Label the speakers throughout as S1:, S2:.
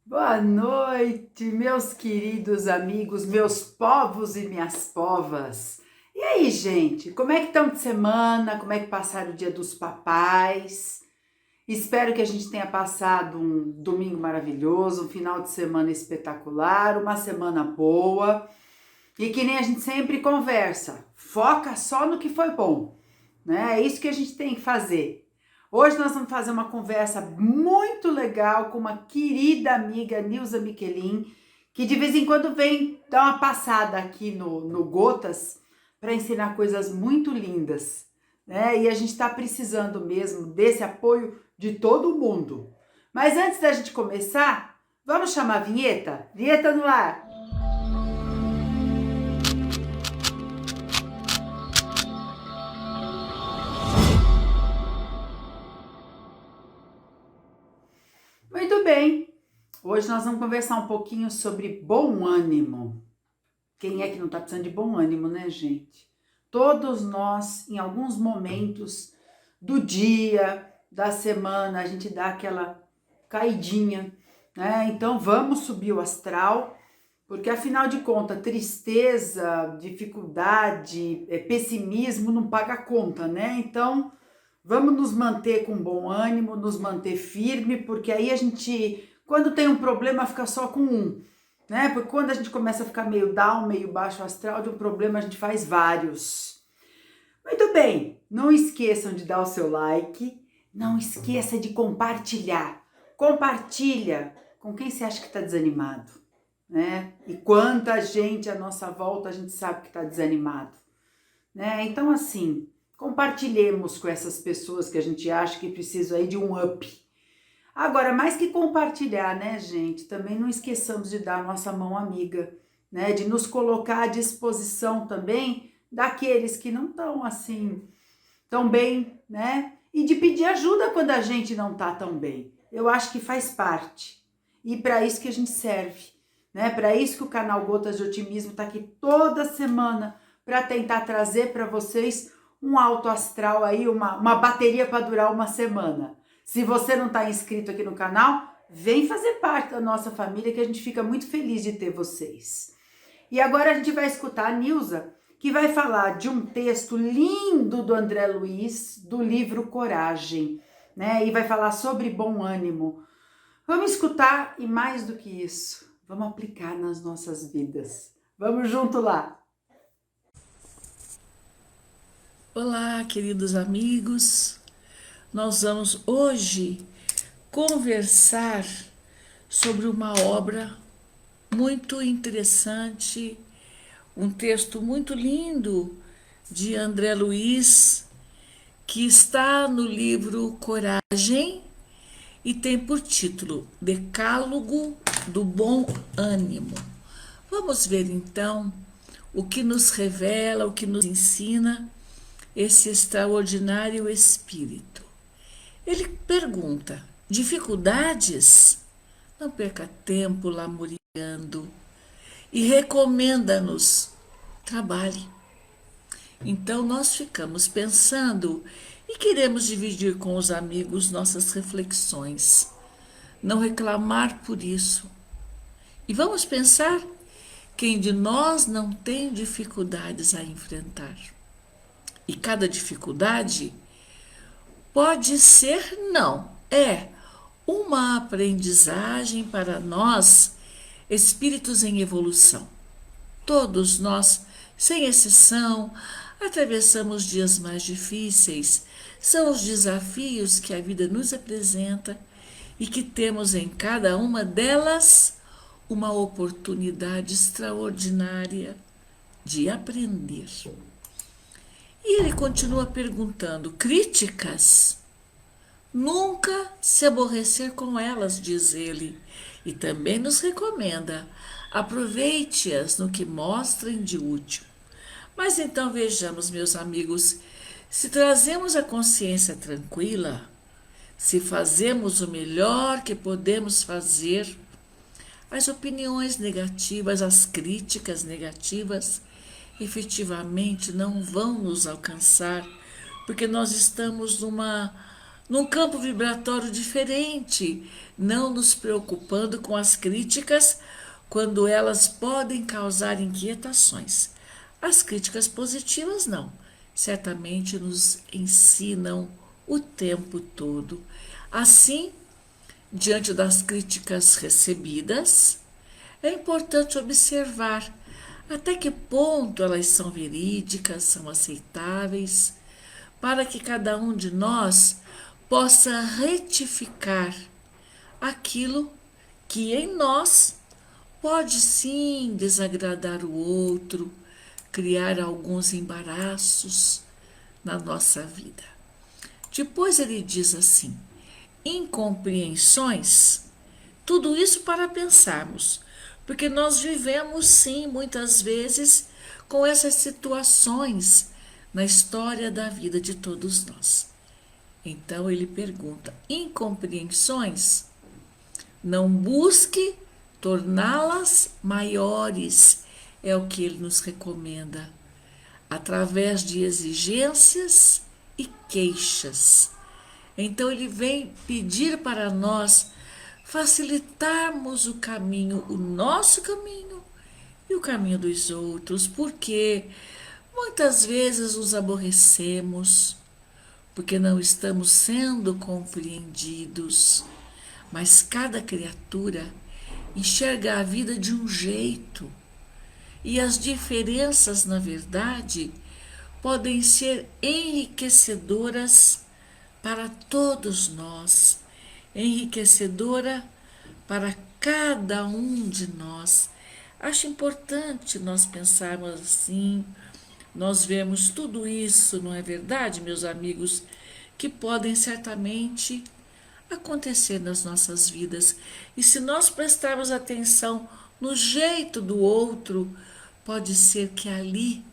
S1: Boa noite, meus queridos amigos, meus povos e minhas povas. E aí, gente, como é que estão de semana? Como é que passaram o Dia dos Papais? Espero que a gente tenha passado um domingo maravilhoso, um final de semana espetacular, uma semana boa. E que nem a gente sempre conversa, foca só no que foi bom, né? É isso que a gente tem que fazer. Hoje nós vamos fazer uma conversa muito legal com uma querida amiga, Nilza Miquelin, que de vez em quando vem dar uma passada aqui no Gotas para ensinar coisas muito lindas, né? E a gente está precisando mesmo desse apoio de todo mundo. Mas antes da gente começar, vamos chamar a vinheta? Vinheta no ar! Muito bem! Hoje nós vamos conversar um pouquinho sobre bom ânimo. Quem é que não está precisando de bom ânimo, né, gente? Todos nós, em alguns momentos do dia, da semana, a gente dá aquela caidinha, né? Então vamos subir o astral, porque afinal de contas, tristeza, dificuldade, pessimismo não paga conta, né? Então vamos nos manter com bom ânimo, nos manter firme, porque aí a gente, quando tem um problema, fica só com um, né? Porque quando a gente começa a ficar meio down, meio baixo astral de um problema, a gente faz vários. Muito bem, não esqueçam de dar o seu like, não esqueça de compartilhar. Compartilha com quem você acha que está desanimado, né? E quanta gente à nossa volta a gente sabe que está desanimado, né? Então assim, compartilhemos com essas pessoas que a gente acha que precisam aí de um up. Agora, mais que compartilhar, né, gente? Também não esqueçamos de dar a nossa mão amiga, né? De nos colocar à disposição também daqueles que não estão assim tão bem, né? E de pedir ajuda quando a gente não tá tão bem. Eu acho que faz parte. E para isso que a gente serve, né? Para isso que o canal Gotas de Otimismo tá aqui toda semana para tentar trazer para vocês um alto astral aí, uma bateria para durar uma semana. Se você não está inscrito aqui no canal, vem fazer parte da nossa família que a gente fica muito feliz de ter vocês. E agora a gente vai escutar a Nilza, que vai falar de um texto lindo do André Luiz, do livro Coragem, né? E vai falar sobre bom ânimo. Vamos escutar e mais do que isso, vamos aplicar nas nossas vidas. Vamos junto lá!
S2: Olá, queridos amigos. Nós vamos hoje conversar sobre uma obra muito interessante, um texto muito lindo de André Luiz, que está no livro Coragem e tem por título Decálogo do Bom Ânimo. Vamos ver então o que nos revela, o que nos ensina esse extraordinário espírito. Ele pergunta: dificuldades? Não perca tempo lamuriando e recomenda-nos: trabalhe. Então nós ficamos pensando e queremos dividir com os amigos nossas reflexões, não reclamar por isso. E vamos pensar: quem de nós não tem dificuldades a enfrentar? E cada dificuldade pode ser, não, é uma aprendizagem para nós, espíritos em evolução. Todos nós, sem exceção, atravessamos dias mais difíceis. São os desafios que a vida nos apresenta e que temos em cada uma delas uma oportunidade extraordinária de aprender. E ele continua perguntando: críticas? Nunca se aborrecer com elas, diz ele, e também nos recomenda: aproveite-as no que mostrem de útil. Mas então vejamos, meus amigos, se trazemos a consciência tranquila, se fazemos o melhor que podemos fazer, as opiniões negativas, as críticas negativas, efetivamente não vão nos alcançar, porque nós estamos num campo vibratório diferente, não nos preocupando com as críticas quando elas podem causar inquietações. As críticas positivas não, certamente nos ensinam o tempo todo. Assim, diante das críticas recebidas, é importante observar até que ponto elas são verídicas, são aceitáveis, para que cada um de nós possa retificar aquilo que em nós pode sim desagradar o outro, criar alguns embaraços na nossa vida. Depois ele diz assim: incompreensões, tudo isso para pensarmos, porque nós vivemos sim muitas vezes com essas situações na história da vida de todos nós. Então ele pergunta: incompreensões? Não busque torná-las maiores, é o que ele nos recomenda, através de exigências e queixas. Então ele vem pedir para nós facilitarmos o caminho, o nosso caminho e o caminho dos outros, porque muitas vezes nos aborrecemos, porque não estamos sendo compreendidos, mas cada criatura enxerga a vida de um jeito e as diferenças, na verdade, podem ser enriquecedoras para todos nós, enriquecedora para cada um de nós. Acho importante nós pensarmos assim, nós vemos tudo isso, não é verdade, meus amigos, que podem certamente acontecer nas nossas vidas. E se nós prestarmos atenção no jeito do outro, pode ser que ali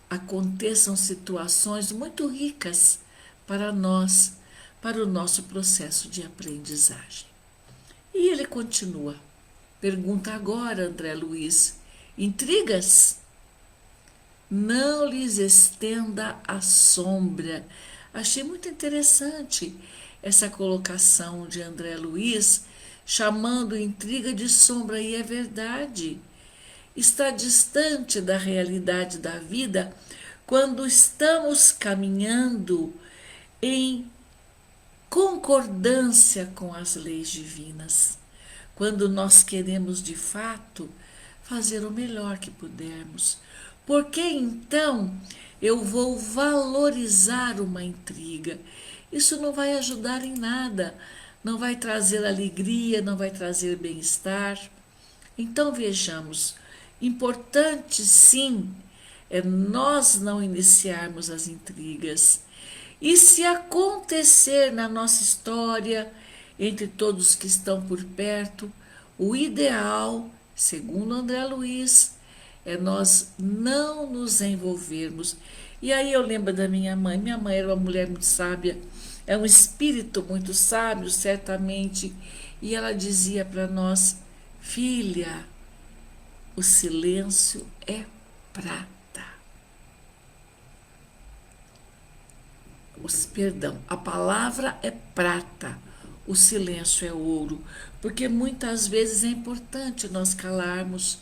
S2: aconteçam situações muito ricas para nós, para o nosso processo de aprendizagem. E ele continua. Pergunta agora, André Luiz: intrigas? Não lhes estenda a sombra. Achei muito interessante essa colocação de André Luiz, chamando intriga de sombra, e é verdade. Está distante da realidade da vida quando estamos caminhando em concordância com as leis divinas, quando nós queremos de fato fazer o melhor que pudermos. Porque então eu vou valorizar uma intriga? Isso não vai ajudar em nada, não vai trazer alegria, não vai trazer bem-estar. Então vejamos, importante sim é nós não iniciarmos as intrigas. E se acontecer na nossa história, entre todos que estão por perto, o ideal, segundo André Luiz, é nós não nos envolvermos. E aí eu lembro da minha mãe. Minha mãe era uma mulher muito sábia, é um espírito muito sábio, certamente. E ela dizia para nós: filha, o silêncio é prata. Perdão, a palavra é prata, o silêncio é ouro, porque muitas vezes é importante nós calarmos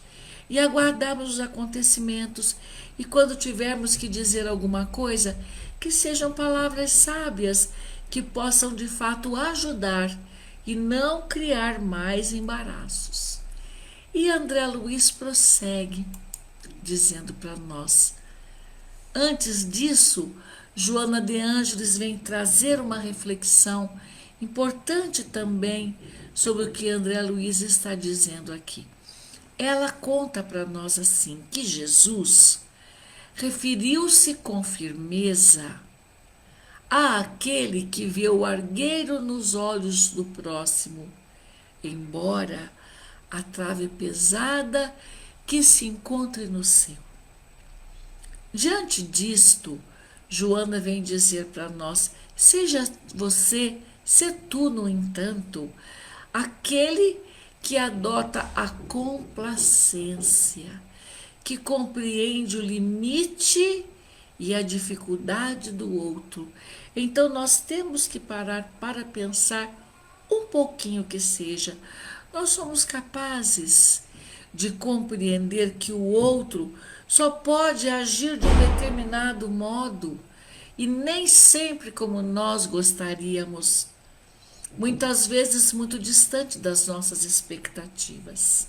S2: e aguardarmos os acontecimentos, e quando tivermos que dizer alguma coisa, que sejam palavras sábias, que possam de fato ajudar e não criar mais embaraços. E André Luiz prossegue, dizendo para nós: antes disso, Joana de Ângeles vem trazer uma reflexão importante também sobre o que André Luiz está dizendo aqui. Ela conta para nós assim, que Jesus referiu-se com firmeza àquele que vê o argueiro nos olhos do próximo, embora a trave pesada que se encontre no seu. Diante disto, Joana vem dizer para nós: seja você, se tu, no entanto, aquele que adota a complacência, que compreende o limite e a dificuldade do outro. Então nós temos que parar para pensar um pouquinho que seja. Nós somos capazes de compreender que o outro só pode agir de um determinado modo e nem sempre como nós gostaríamos, muitas vezes muito distante das nossas expectativas.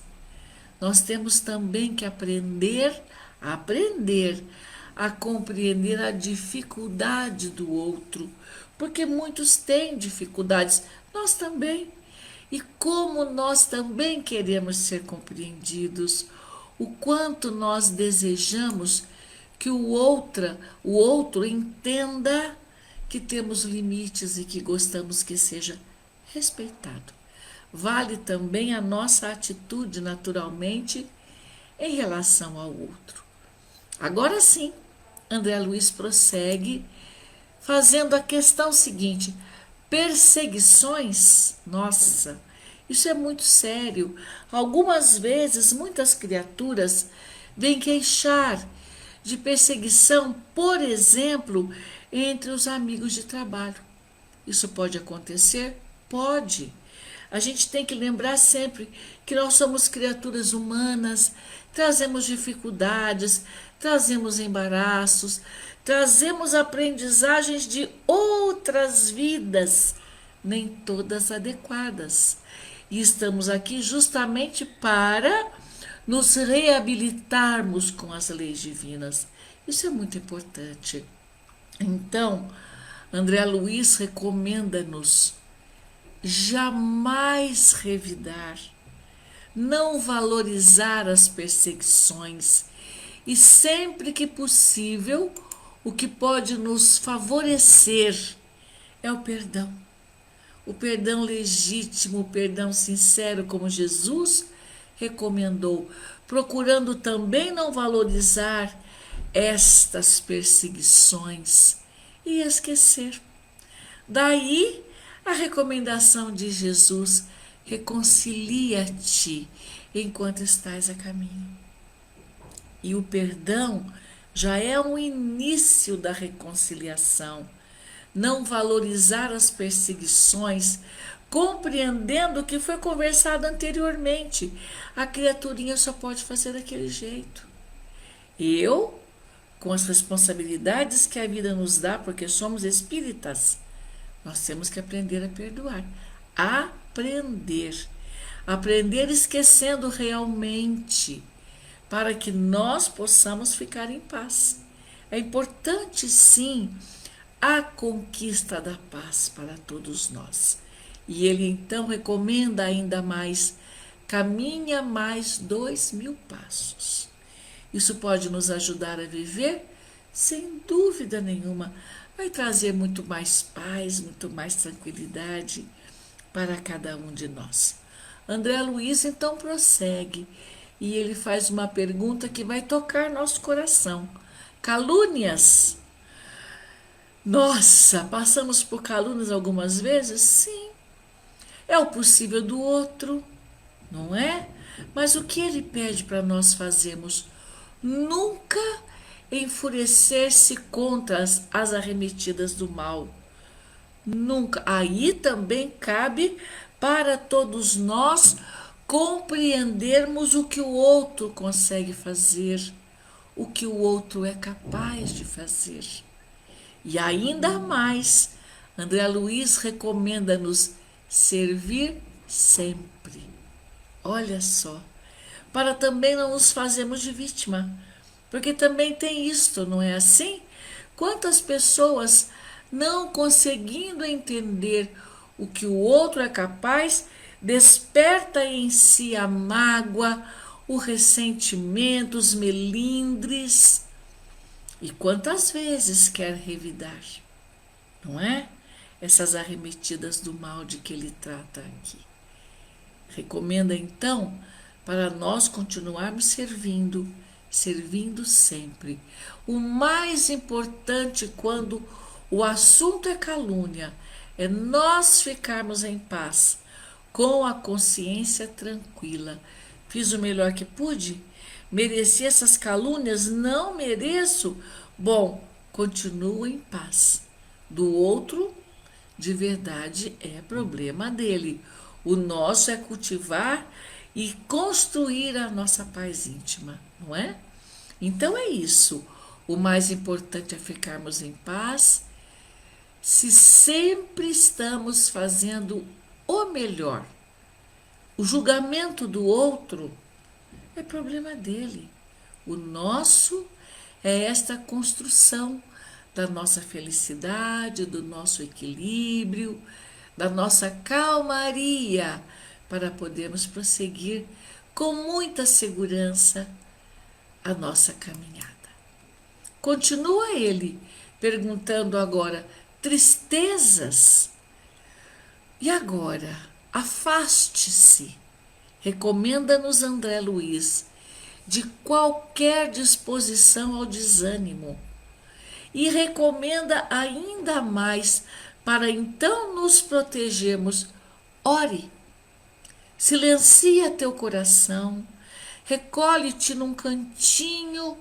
S2: Nós temos também que aprender a compreender a dificuldade do outro, porque muitos têm dificuldades, nós também. E como nós também queremos ser compreendidos, o quanto nós desejamos que o outro entenda que temos limites e que gostamos que seja respeitado. Vale também a nossa atitude, naturalmente, em relação ao outro. Agora sim, André Luiz prossegue fazendo a questão seguinte: perseguições, nossa, isso é muito sério. Algumas vezes, muitas criaturas vêm queixar de perseguição, por exemplo, entre os amigos de trabalho. Isso pode acontecer? Pode. A gente tem que lembrar sempre que nós somos criaturas humanas, trazemos dificuldades, trazemos embaraços, trazemos aprendizagens de outras vidas, nem todas adequadas. E estamos aqui justamente para nos reabilitarmos com as leis divinas. Isso é muito importante. Então, André Luiz recomenda-nos jamais revidar, não valorizar as perseguições e, sempre que possível, o que pode nos favorecer é o perdão. O perdão legítimo, o perdão sincero, como Jesus recomendou, procurando também não valorizar estas perseguições e esquecer. Daí a recomendação de Jesus: reconcilia-te enquanto estás a caminho. E o perdão já é um início da reconciliação. Não valorizar as perseguições, compreendendo o que foi conversado anteriormente. A criaturinha só pode fazer daquele jeito. Eu, com as responsabilidades que a vida nos dá, porque somos espíritas, nós temos que aprender a perdoar. Aprender esquecendo realmente, para que nós possamos ficar em paz. É importante, sim, a conquista da paz para todos nós. E ele então recomenda ainda mais: caminha mais 2.000 passos. Isso pode nos ajudar a viver? Sem dúvida nenhuma. Vai trazer muito mais paz, muito mais tranquilidade para cada um de nós. André Luiz então prossegue e ele faz uma pergunta que vai tocar nosso coração. Calúnias. Nossa, passamos por calúnias algumas vezes? Sim. É o possível do outro, não é? Mas o que ele pede para nós fazermos? Nunca enfurecer-se contra as arremetidas do mal. Nunca. Aí também cabe para todos nós compreendermos o que o outro consegue fazer, o que o outro é capaz de fazer. E ainda mais, André Luiz recomenda-nos servir sempre. Olha só, para também não nos fazermos de vítima, porque também tem isto, não é assim? Quantas pessoas, não conseguindo entender o que o outro é capaz, desperta em si a mágoa, o ressentimento, os melindres. E quantas vezes quer revidar, não é? Essas arremetidas do mal de que ele trata aqui. Recomenda então para nós continuarmos servindo sempre. O mais importante quando o assunto é calúnia é nós ficarmos em paz, com a consciência tranquila. Fiz o melhor que pude? Mereci essas calúnias? Não mereço? Bom, continua em paz. Do outro, de verdade, é problema dele. O nosso é cultivar e construir a nossa paz íntima, não é? Então é isso. O mais importante é ficarmos em paz. Se sempre estamos fazendo o melhor, o julgamento do outro é problema dele. O nosso é esta construção da nossa felicidade, do nosso equilíbrio, da nossa calmaria, para podermos prosseguir com muita segurança a nossa caminhada. Continua ele perguntando agora: tristezas? E agora, afaste-se, recomenda-nos André Luiz, de qualquer disposição ao desânimo, e recomenda ainda mais, para então nos protegermos: ore, silencia teu coração, recolhe-te num cantinho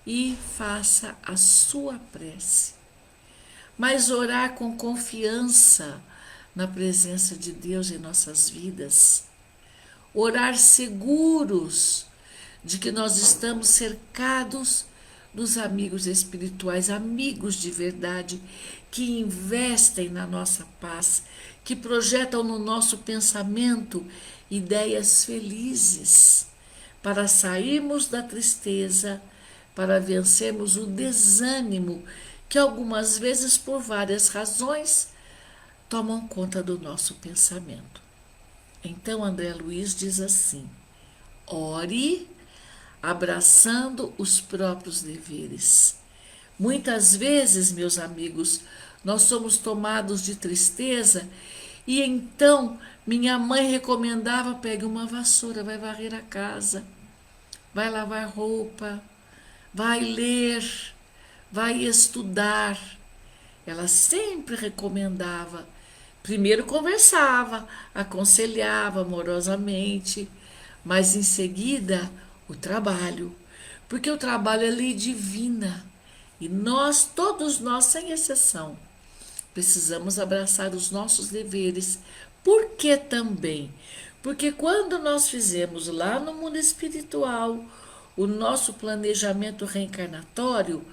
S2: e faça a sua prece. Mas orar com confiança na presença de Deus em nossas vidas, orar seguros de que nós estamos cercados dos amigos espirituais, amigos de verdade, que investem na nossa paz, que projetam no nosso pensamento ideias felizes, para sairmos da tristeza, para vencermos o desânimo, que algumas vezes, por várias razões, tomam conta do nosso pensamento. Então André Luiz diz assim: ore abraçando os próprios deveres. Muitas vezes, meus amigos, nós somos tomados de tristeza e então minha mãe recomendava: pegue uma vassoura, vai varrer a casa, vai lavar roupa, vai ler, vai estudar. Ela sempre recomendava. Primeiro conversava, aconselhava amorosamente, mas em seguida o trabalho, porque o trabalho é lei divina e nós, todos nós, sem exceção, precisamos abraçar os nossos deveres. Por que também? Porque quando nós fizemos lá no mundo espiritual o nosso planejamento reencarnatório,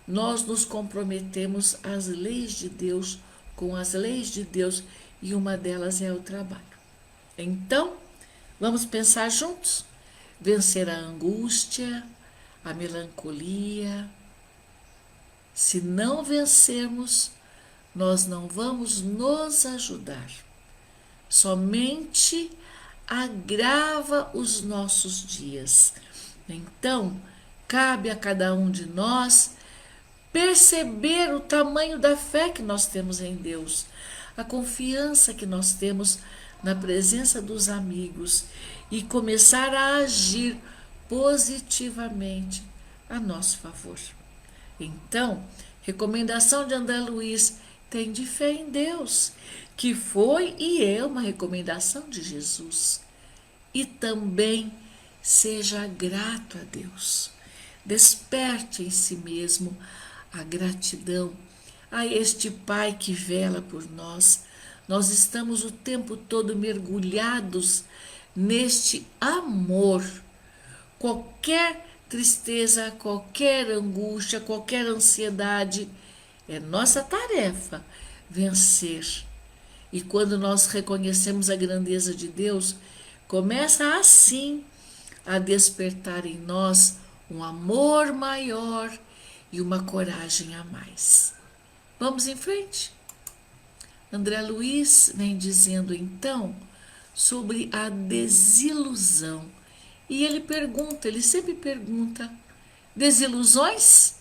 S2: nós nos comprometemos às leis de Deus, com as leis de Deus, e uma delas é o trabalho. Então, vamos pensar juntos? Vencer a angústia, a melancolia. Se não vencermos, nós não vamos nos ajudar. Somente agrava os nossos dias. Então, cabe a cada um de nós perceber o tamanho da fé que nós temos em Deus, a confiança que nós temos na presença dos amigos e começar a agir positivamente a nosso favor. Então, recomendação de André Luiz: tem de fé em Deus, que foi e é uma recomendação de Jesus. E também seja grato a Deus. Desperte em si mesmo a gratidão a este Pai que vela por nós. Nós estamos o tempo todo mergulhados neste amor. Qualquer tristeza, qualquer angústia, qualquer ansiedade, é nossa tarefa vencer. E quando nós reconhecemos a grandeza de Deus, começa assim a despertar em nós um amor maior e uma coragem a mais. Vamos em frente? André Luiz vem dizendo então sobre a desilusão. E ele sempre pergunta: desilusões?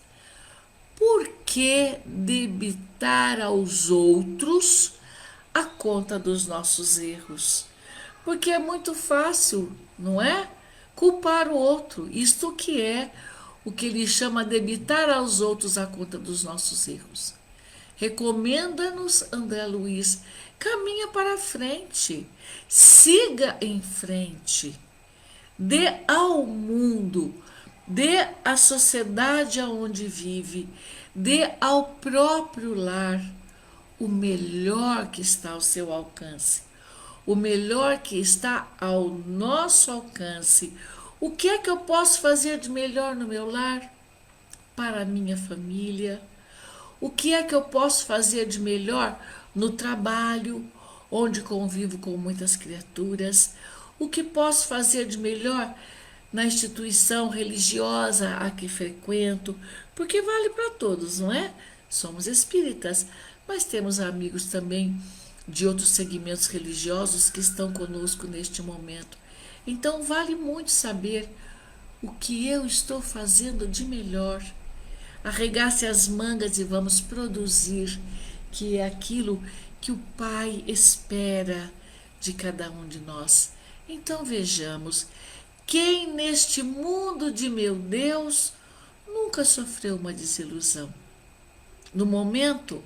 S2: Por que debitar aos outros a conta dos nossos erros? Porque é muito fácil, não é? Culpar o outro. Isto que é o que ele chama debitar aos outros a conta dos nossos erros. Recomenda-nos André Luiz: caminha para frente, siga em frente, dê ao mundo, dê à sociedade aonde vive, Dê ao próprio lar o melhor que está ao seu alcance, o melhor que está ao nosso alcance. O que é que eu posso fazer de melhor no meu lar para a minha família? O que é que eu posso fazer de melhor no trabalho, onde convivo com muitas criaturas? O que posso fazer de melhor na instituição religiosa a que frequento? Porque vale para todos, não é? Somos espíritas, mas temos amigos também de outros segmentos religiosos que estão conosco neste momento. Então vale muito saber o que eu estou fazendo de melhor. Arregace as mangas e vamos produzir, que é aquilo que o Pai espera de cada um de nós. Então vejamos, quem neste mundo de meu Deus nunca sofreu uma desilusão? No momento,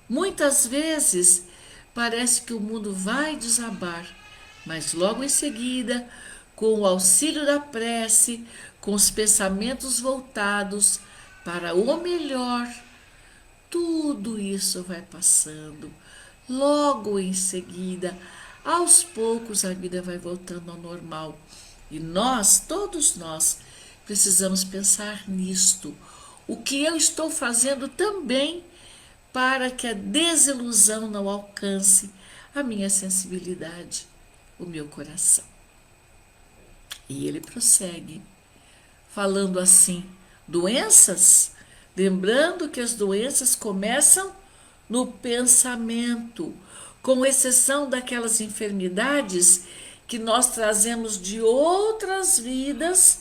S2: muitas vezes parece que o mundo vai desabar, mas logo em seguida, com o auxílio da prece, com os pensamentos voltados para o melhor, tudo isso vai passando. Logo em seguida, aos poucos, a vida vai voltando ao normal. E nós, todos nós, precisamos pensar nisto. O que eu estou fazendo também para que a desilusão não alcance a minha sensibilidade, o meu coração. E ele prossegue, falando assim, doenças, lembrando que as doenças começam no pensamento, com exceção daquelas enfermidades que nós trazemos de outras vidas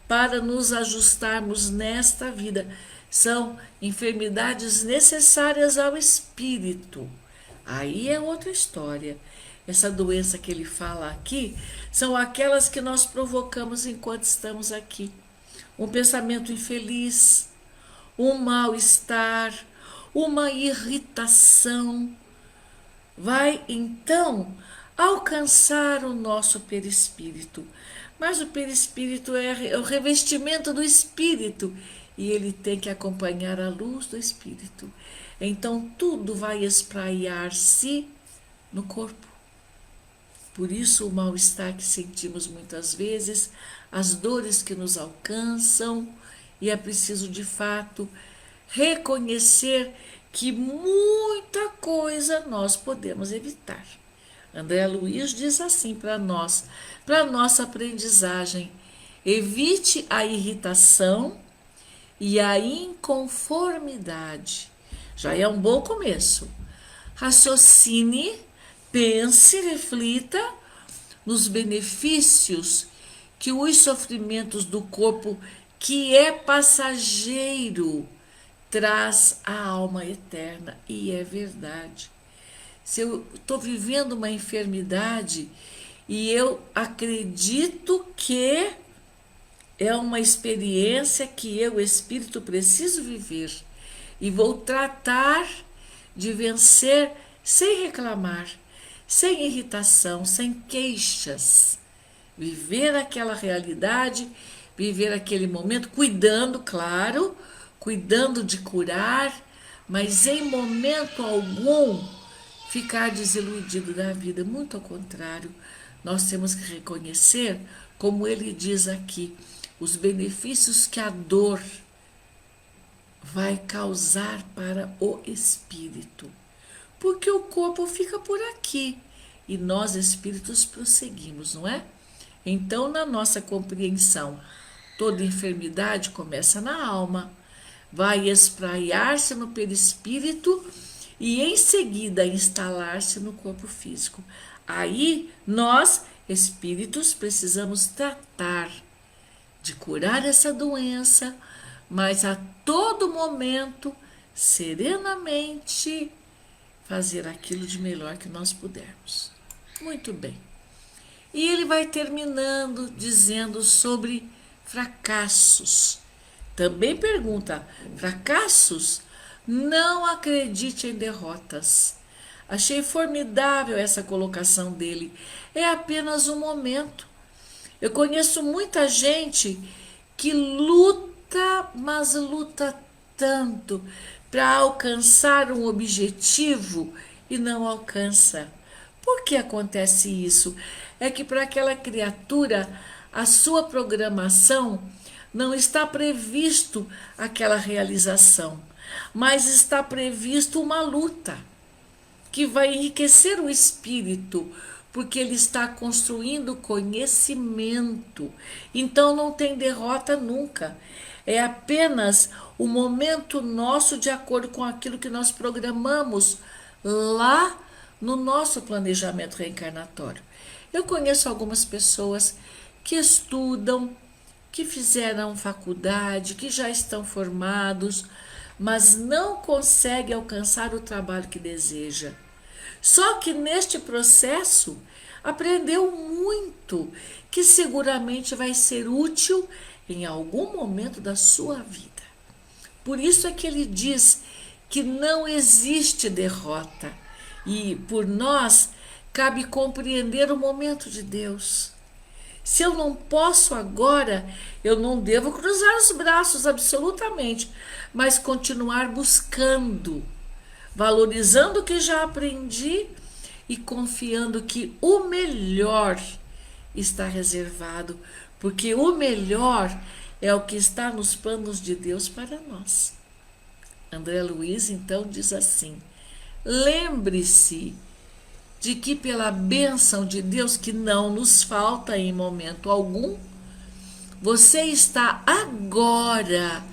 S2: para nos ajustarmos nesta vida. São enfermidades necessárias ao espírito. Aí é outra história. Essa doença que ele fala aqui são aquelas que nós provocamos enquanto estamos aqui. Um pensamento infeliz, um mal-estar, uma irritação, vai então alcançar o nosso perispírito. Mas o perispírito é o revestimento do espírito e ele tem que acompanhar a luz do espírito. Então tudo vai espraiar-se no corpo. Por isso o mal-estar que sentimos muitas vezes, as dores que nos alcançam, e é preciso de fato reconhecer que muita coisa nós podemos evitar. André Luiz diz assim para nós, para nossa aprendizagem: evite a irritação e a inconformidade. Já é um bom começo. Raciocine, pense, reflita nos benefícios que os sofrimentos do corpo, que é passageiro, traz à alma eterna. E é verdade. Se eu estou vivendo uma enfermidade e eu acredito que é uma experiência que eu, espírito, preciso viver e vou tratar de vencer sem reclamar, sem irritação, sem queixas. Viver aquela realidade, viver aquele momento, cuidando, claro, cuidando de curar, mas em momento algum ficar desiludido da vida. Muito ao contrário, nós temos que reconhecer, como ele diz aqui, os benefícios que a dor vai causar para o espírito. Porque o corpo fica por aqui e nós, espíritos, prosseguimos, não é? Então, na nossa compreensão, toda enfermidade começa na alma, vai espraiar-se no perispírito e em seguida instalar-se no corpo físico. Aí nós, espíritos, precisamos tratar de curar essa doença, mas a todo momento, serenamente, fazer aquilo de melhor que nós pudermos. Muito bem. E ele vai terminando dizendo sobre fracassos. Também pergunta, fracassos? Não acredite em derrotas. Achei formidável essa colocação dele. É apenas um momento. Eu conheço muita gente que luta, mas luta tanto para alcançar um objetivo e não alcança. Por que acontece isso? É que para aquela criatura, a sua programação não está previsto aquela realização, mas está previsto uma luta que vai enriquecer o espírito, porque ele está construindo conhecimento. Então não tem derrota nunca. É apenas o momento nosso de acordo com aquilo que nós programamos lá no nosso planejamento reencarnatório. Eu conheço algumas pessoas que estudam, que fizeram faculdade, que já estão formados, mas não conseguem alcançar o trabalho que deseja. Só que neste processo aprendeu muito, que seguramente vai ser útil em algum momento da sua vida. Por isso é que ele diz que não existe derrota. E por nós cabe compreender o momento de Deus. Se eu não posso agora, eu não devo cruzar os braços absolutamente, mas continuar buscando, valorizando o que já aprendi e confiando que o melhor está reservado, porque o melhor é o que está nos planos de Deus para nós. André Luiz então diz assim: lembre-se de que pela bênção de Deus que não nos falta em momento algum, você está agora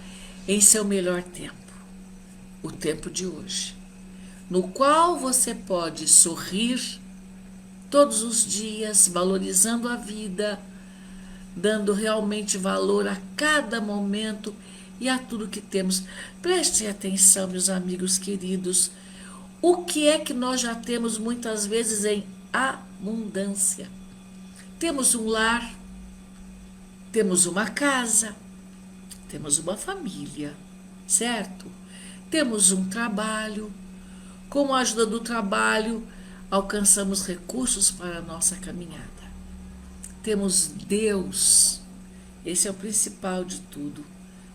S2: em seu melhor tempo, o tempo de hoje, no qual você pode sorrir todos os dias, valorizando a vida, dando realmente valor a cada momento e a tudo que temos. Prestem atenção, meus amigos queridos, o que é que nós já temos muitas vezes em abundância? Temos um lar, temos uma casa, temos uma família, certo? Temos um trabalho. Com a ajuda do trabalho, alcançamos recursos para a nossa caminhada. Temos Deus, esse é o principal de tudo,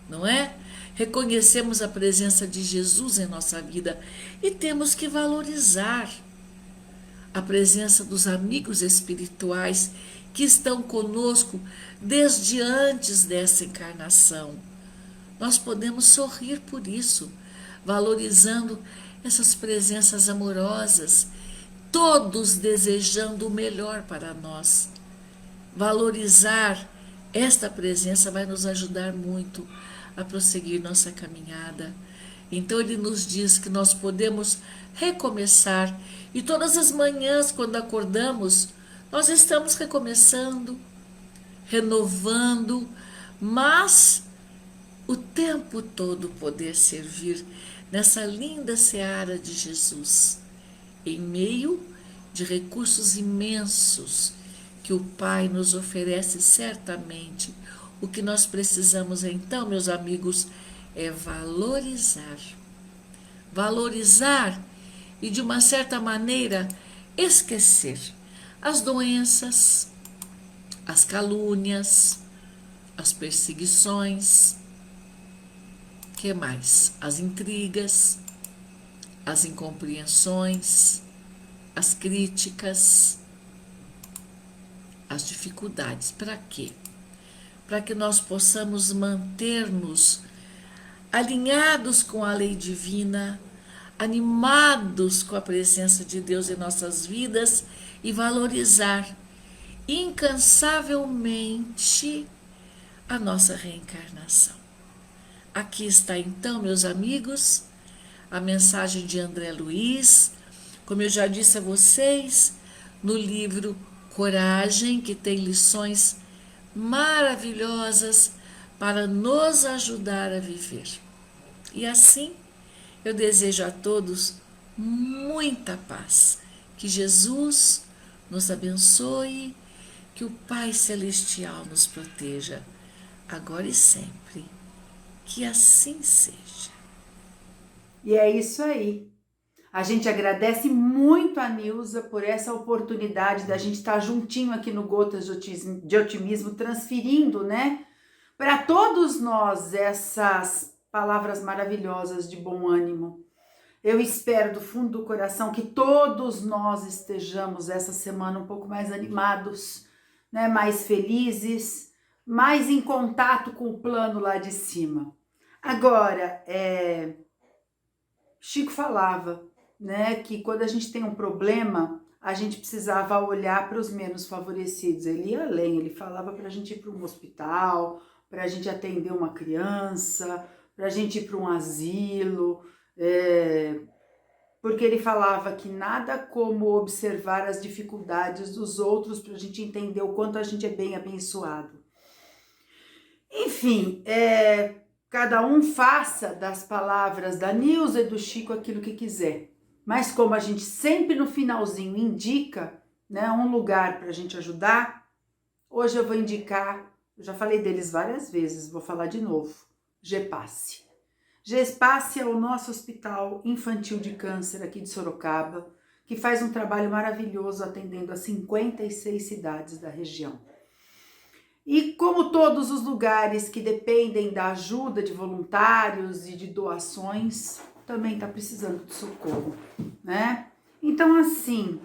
S2: não é? Reconhecemos a presença de Jesus em nossa vida e temos que valorizar a presença dos amigos espirituais que estão conosco desde antes dessa encarnação. Nós podemos sorrir por isso, valorizando essas presenças amorosas, todos desejando o melhor para nós. Valorizar esta presença vai nos ajudar muito a prosseguir nossa caminhada. Então ele nos diz que nós podemos recomeçar, e todas as manhãs quando acordamos, nós estamos recomeçando, renovando, mas o tempo todo poder servir nessa linda seara de Jesus, em meio de recursos imensos que o Pai nos oferece certamente. O que nós precisamos então, meus amigos, é valorizar. Valorizar e, de uma certa maneira, esquecer as doenças, as calúnias, as perseguições, que mais? As intrigas, as incompreensões, as críticas, as dificuldades. Para quê? Para que nós possamos manter-nos alinhados com a lei divina, animados com a presença de Deus em nossas vidas e valorizar incansavelmente a nossa reencarnação. Aqui está então, meus amigos, a mensagem de André Luiz, como eu já disse a vocês, no livro Coragem, que tem lições maravilhosas para nos ajudar a viver. E assim, eu desejo a todos muita paz, que Jesus nos abençoe, que o Pai Celestial nos proteja, agora e sempre. Que assim seja.
S1: E é isso aí. A gente agradece muito a Nilza por essa oportunidade da gente estar juntinho aqui no Gotas de Otimismo, transferindo, né, para todos nós essas palavras maravilhosas de bom ânimo. Eu espero do fundo do coração que todos nós estejamos essa semana um pouco mais animados, né? Mais felizes, mais em contato com o plano lá de cima. Agora, Chico falava, né, que quando a gente tem um problema, a gente precisava olhar para os menos favorecidos. Ele ia além, ele falava para a gente ir para um hospital, para a gente atender uma criança, para a gente ir para um asilo, porque ele falava que nada como observar as dificuldades dos outros para a gente entender o quanto a gente é bem abençoado. Enfim, cada um faça das palavras da Nilza e do Chico aquilo que quiser. Mas como a gente sempre no finalzinho indica, né, um lugar para a gente ajudar, hoje eu vou indicar, eu já falei deles várias vezes, vou falar de novo, GEPASSE. GEPASSE é o nosso hospital infantil de câncer aqui de Sorocaba, que faz um trabalho maravilhoso atendendo a 56 cidades da região. E como todos os lugares que dependem da ajuda de voluntários e de doações, também está precisando de socorro, né? Então, assim,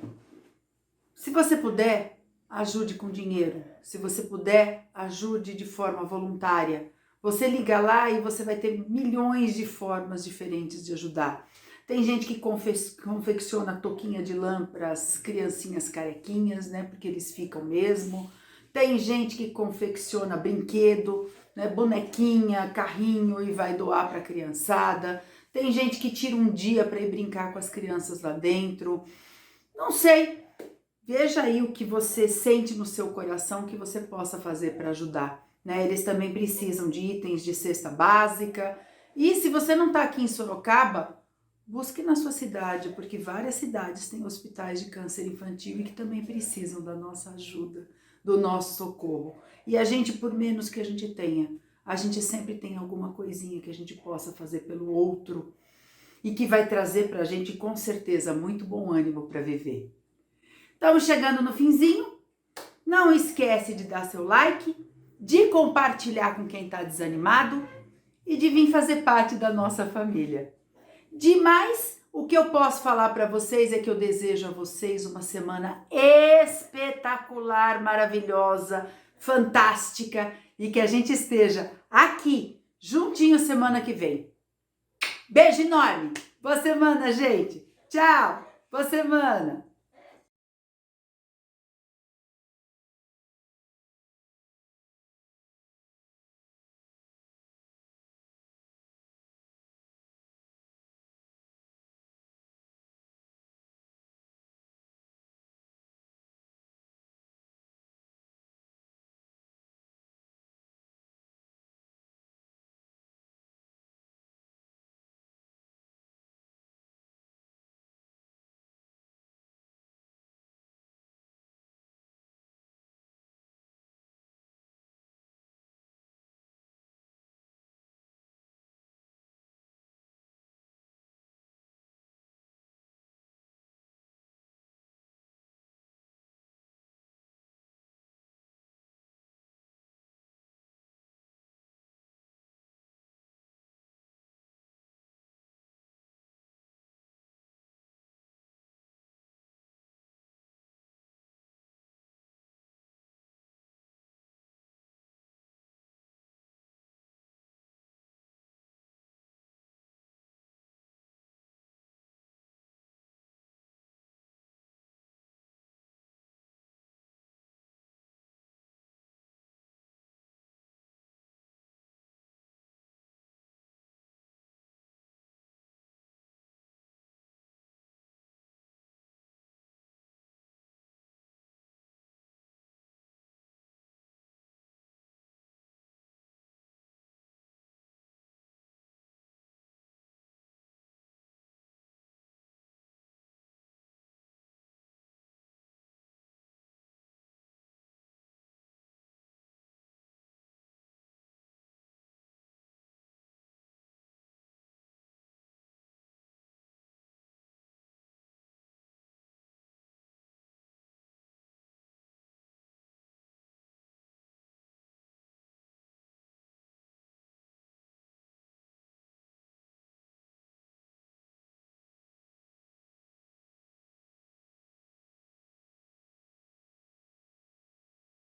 S1: se você puder, ajude com dinheiro. Se você puder, ajude de forma voluntária. Você liga lá e você vai ter milhões de formas diferentes de ajudar. Tem gente que confecciona touquinha de lã para as criancinhas carequinhas, né? Porque eles ficam mesmo. Tem gente que confecciona brinquedo, né? Bonequinha, carrinho e vai doar para a criançada. Tem gente que tira um dia para ir brincar com as crianças lá dentro. Não sei, veja aí o que você sente no seu coração que você possa fazer para ajudar, né? Eles também precisam de itens de cesta básica. E se você não está aqui em Sorocaba, busque na sua cidade, porque várias cidades têm hospitais de câncer infantil e que também precisam da nossa ajuda, do nosso socorro. E a gente, por menos que a gente tenha, a gente sempre tem alguma coisinha que a gente possa fazer pelo outro e que vai trazer para a gente, com certeza, muito bom ânimo para viver. Estamos chegando no finzinho. Não esquece de dar seu like, de compartilhar com quem está desanimado e de vir fazer parte da nossa família. Demais, o que eu posso falar para vocês é que eu desejo a vocês uma semana espetacular, maravilhosa, fantástica e que a gente esteja aqui, juntinho semana que vem. Beijo enorme! Boa semana, gente! Tchau! Boa semana!